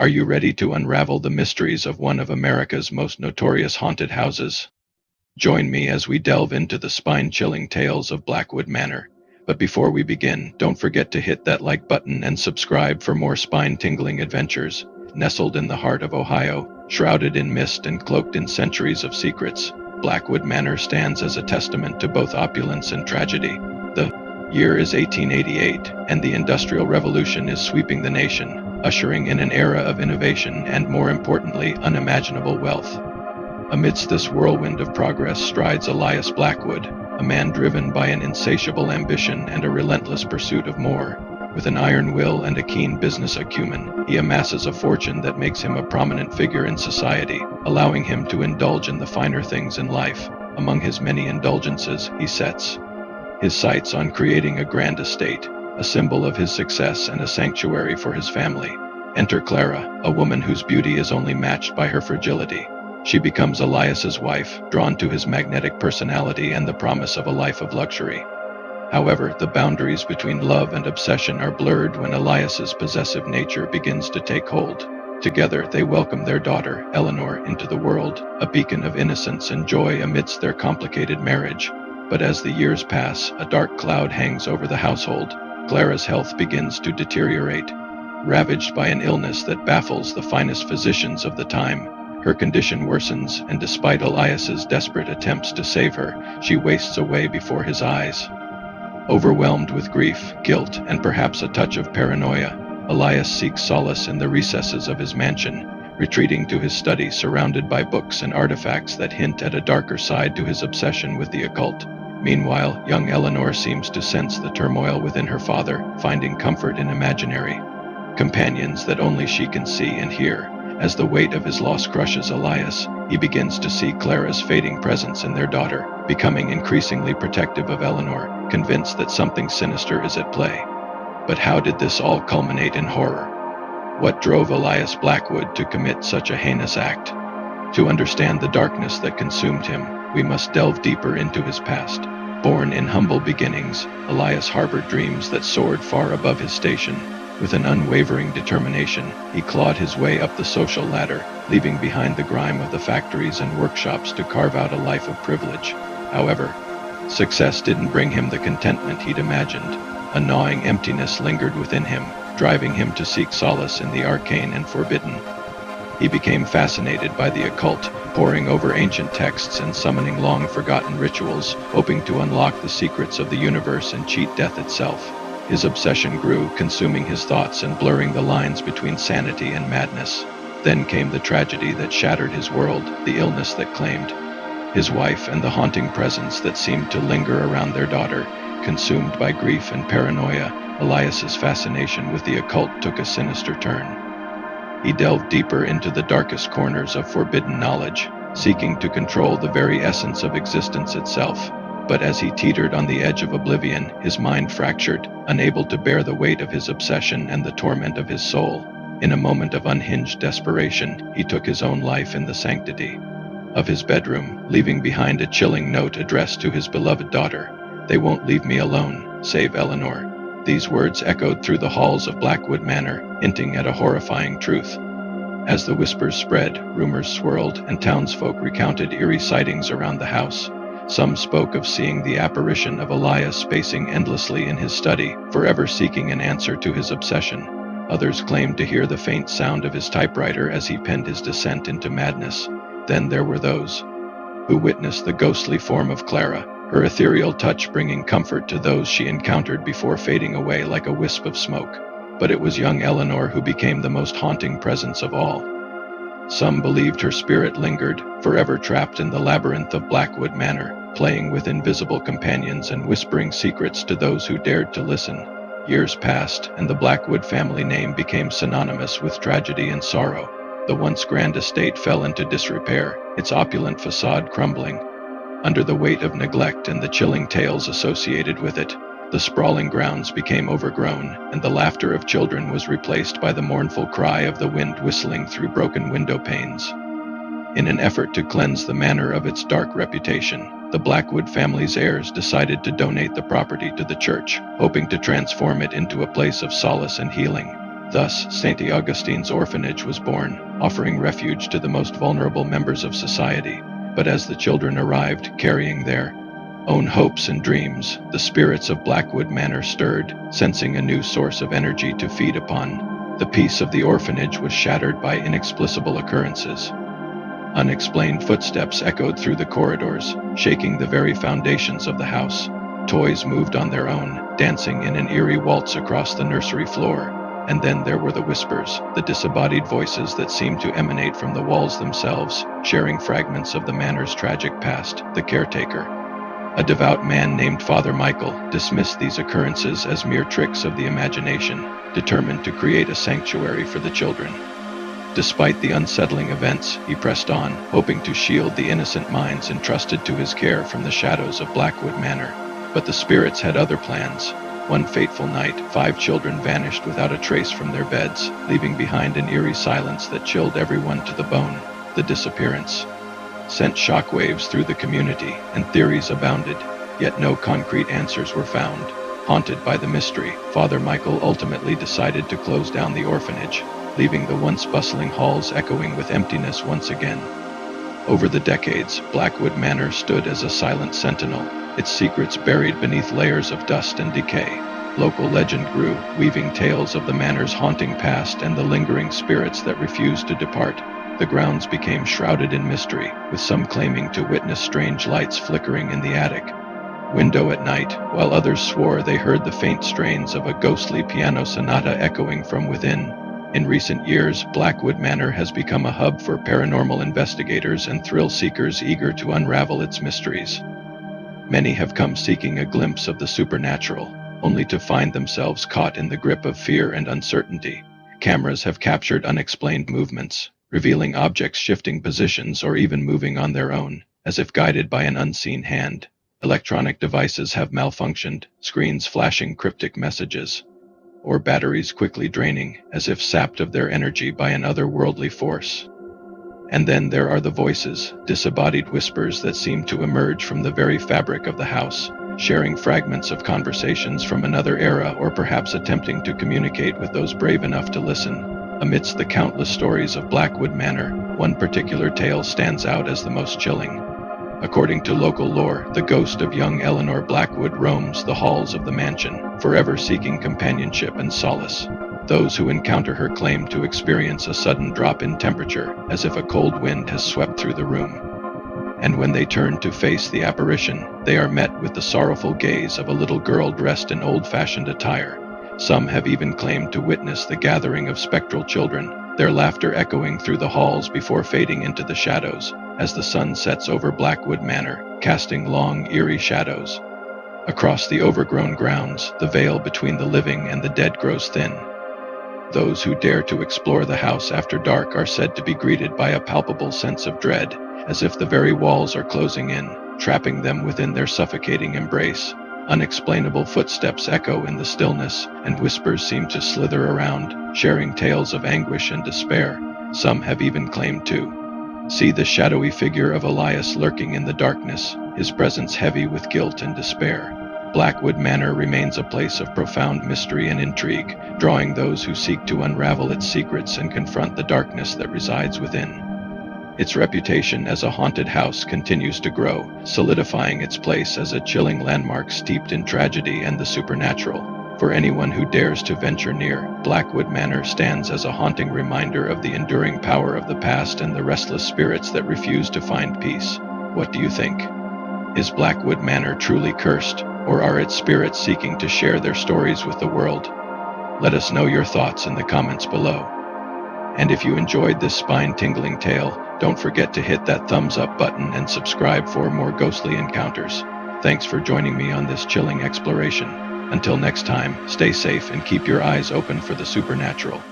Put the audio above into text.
Are you ready to unravel the mysteries of one of America's most notorious haunted houses? Join me as we delve into the spine-chilling tales of Blackwood Manor. But before we begin, don't forget to hit that like button and subscribe for more spine-tingling adventures. Nestled in the heart of Ohio, shrouded in mist and cloaked in centuries of secrets, Blackwood Manor stands as a testament to both opulence and tragedy. The year is 1888, and the Industrial Revolution is sweeping the nation, ushering in an era of innovation and, more importantly, unimaginable wealth. Amidst this whirlwind of progress strides Elias Blackwood, a man driven by an insatiable ambition and a relentless pursuit of more. With an iron will and a keen business acumen, he amasses a fortune that makes him a prominent figure in society, allowing him to indulge in the finer things in life. Among his many indulgences, he sets his sights on creating a grand estate, a symbol of his success and a sanctuary for his family. Enter Clara, a woman whose beauty is only matched by her fragility. She becomes Elias's wife, drawn to his magnetic personality and the promise of a life of luxury. However, the boundaries between love and obsession are blurred when Elias's possessive nature begins to take hold. Together, they welcome their daughter, Eleanor, into the world, a beacon of innocence and joy amidst their complicated marriage. But as the years pass, a dark cloud hangs over the household. Clara's health begins to deteriorate. Ravaged by an illness that baffles the finest physicians of the time, her condition worsens, and despite Elias's desperate attempts to save her, she wastes away before his eyes. Overwhelmed with grief, guilt, and perhaps a touch of paranoia, Elias seeks solace in the recesses of his mansion, retreating to his study surrounded by books and artifacts that hint at a darker side to his obsession with the occult. Meanwhile, young Eleanor seems to sense the turmoil within her father, finding comfort in imaginary companions that only she can see and hear. As the weight of his loss crushes Elias, he begins to see Clara's fading presence in their daughter, becoming increasingly protective of Eleanor, convinced that something sinister is at play. But how did this all culminate in horror? What drove Elias Blackwood to commit such a heinous act? To understand the darkness that consumed him, we must delve deeper into his past. Born in humble beginnings, Elias harbored dreams that soared far above his station. With an unwavering determination, he clawed his way up the social ladder, leaving behind the grime of the factories and workshops to carve out a life of privilege. However, success didn't bring him the contentment he'd imagined. A gnawing emptiness lingered within him, driving him to seek solace in the arcane and forbidden. He became fascinated by the occult, poring over ancient texts and summoning long-forgotten rituals, hoping to unlock the secrets of the universe and cheat death itself. His obsession grew, consuming his thoughts and blurring the lines between sanity and madness. Then came the tragedy that shattered his world, the illness that claimed his wife and the haunting presence that seemed to linger around their daughter. Consumed by grief and paranoia, Elias's fascination with the occult took a sinister turn. He delved deeper into the darkest corners of forbidden knowledge, seeking to control the very essence of existence itself. But as he teetered on the edge of oblivion, his mind fractured, unable to bear the weight of his obsession and the torment of his soul. In a moment of unhinged desperation, he took his own life in the sanctity of his bedroom, leaving behind a chilling note addressed to his beloved daughter. "They won't leave me alone, save Eleanor." These words echoed through the halls of Blackwood Manor, hinting at a horrifying truth. As the whispers spread, rumors swirled, and townsfolk recounted eerie sightings around the house. Some spoke of seeing the apparition of Elias pacing endlessly in his study, forever seeking an answer to his obsession. Others claimed to hear the faint sound of his typewriter as he penned his descent into madness. Then there were those who witnessed the ghostly form of Clara, her ethereal touch bringing comfort to those she encountered before fading away like a wisp of smoke. But it was young Eleanor who became the most haunting presence of all. Some believed her spirit lingered, forever trapped in the labyrinth of Blackwood Manor, playing with invisible companions and whispering secrets to those who dared to listen. Years passed, and the Blackwood family name became synonymous with tragedy and sorrow. The once grand estate fell into disrepair, its opulent facade crumbling under the weight of neglect and the chilling tales associated with it. The sprawling grounds became overgrown, and the laughter of children was replaced by the mournful cry of the wind whistling through broken window panes. In an effort to cleanse the manor of its dark reputation, the Blackwood family's heirs decided to donate the property to the church, hoping to transform it into a place of solace and healing. Thus, St. Augustine's orphanage was born, offering refuge to the most vulnerable members of society. But as the children arrived, carrying their own hopes and dreams, the spirits of Blackwood Manor stirred, sensing a new source of energy to feed upon. The peace of the orphanage was shattered by inexplicable occurrences. Unexplained footsteps echoed through the corridors, shaking the very foundations of the house. Toys moved on their own, dancing in an eerie waltz across the nursery floor. And then there were the whispers, the disembodied voices that seemed to emanate from the walls themselves, sharing fragments of the manor's tragic past. The caretaker, a devout man named Father Michael, dismissed these occurrences as mere tricks of the imagination, determined to create a sanctuary for the children. Despite the unsettling events, he pressed on, hoping to shield the innocent minds entrusted to his care from the shadows of Blackwood Manor. But the spirits had other plans. One fateful night, 5 children vanished without a trace from their beds, leaving behind an eerie silence that chilled everyone to the bone. The disappearance sent shockwaves through the community, and theories abounded, yet no concrete answers were found. Haunted by the mystery, Father Michael ultimately decided to close down the orphanage, leaving the once bustling halls echoing with emptiness once again. Over the decades, Blackwood Manor stood as a silent sentinel, its secrets buried beneath layers of dust and decay. Local legend grew, weaving tales of the manor's haunting past and the lingering spirits that refused to depart. The grounds became shrouded in mystery, with some claiming to witness strange lights flickering in the attic window at night, while others swore they heard the faint strains of a ghostly piano sonata echoing from within. In recent years, Blackwood Manor has become a hub for paranormal investigators and thrill seekers eager to unravel its mysteries. Many have come seeking a glimpse of the supernatural, only to find themselves caught in the grip of fear and uncertainty. Cameras have captured unexplained movements, revealing objects shifting positions or even moving on their own, as if guided by an unseen hand. Electronic devices have malfunctioned, screens flashing cryptic messages, or batteries quickly draining, as if sapped of their energy by an otherworldly force. And then there are the voices, disembodied whispers that seem to emerge from the very fabric of the house, sharing fragments of conversations from another era or perhaps attempting to communicate with those brave enough to listen. Amidst the countless stories of Blackwood Manor, one particular tale stands out as the most chilling. According to local lore, the ghost of young Eleanor Blackwood roams the halls of the mansion, forever seeking companionship and solace. Those who encounter her claim to experience a sudden drop in temperature, as if a cold wind has swept through the room. And when they turn to face the apparition, they are met with the sorrowful gaze of a little girl dressed in old-fashioned attire. Some have even claimed to witness the gathering of spectral children, their laughter echoing through the halls before fading into the shadows, as the sun sets over Blackwood Manor, casting long, eerie shadows. Across the overgrown grounds, the veil between the living and the dead grows thin. Those who dare to explore the house after dark are said to be greeted by a palpable sense of dread, as if the very walls are closing in, trapping them within their suffocating embrace. Unexplainable footsteps echo in the stillness, and whispers seem to slither around, sharing tales of anguish and despair. Some have even claimed to see the shadowy figure of Elias lurking in the darkness, his presence heavy with guilt and despair. Blackwood Manor remains a place of profound mystery and intrigue, drawing those who seek to unravel its secrets and confront the darkness that resides within. Its reputation as a haunted house continues to grow, solidifying its place as a chilling landmark steeped in tragedy and the supernatural. For anyone who dares to venture near, Blackwood Manor stands as a haunting reminder of the enduring power of the past and the restless spirits that refuse to find peace. What do you think? Is Blackwood Manor truly cursed, or are its spirits seeking to share their stories with the world? Let us know your thoughts in the comments below. And if you enjoyed this spine-tingling tale, don't forget to hit that thumbs up button and subscribe for more ghostly encounters. Thanks for joining me on this chilling exploration. Until next time, stay safe and keep your eyes open for the supernatural.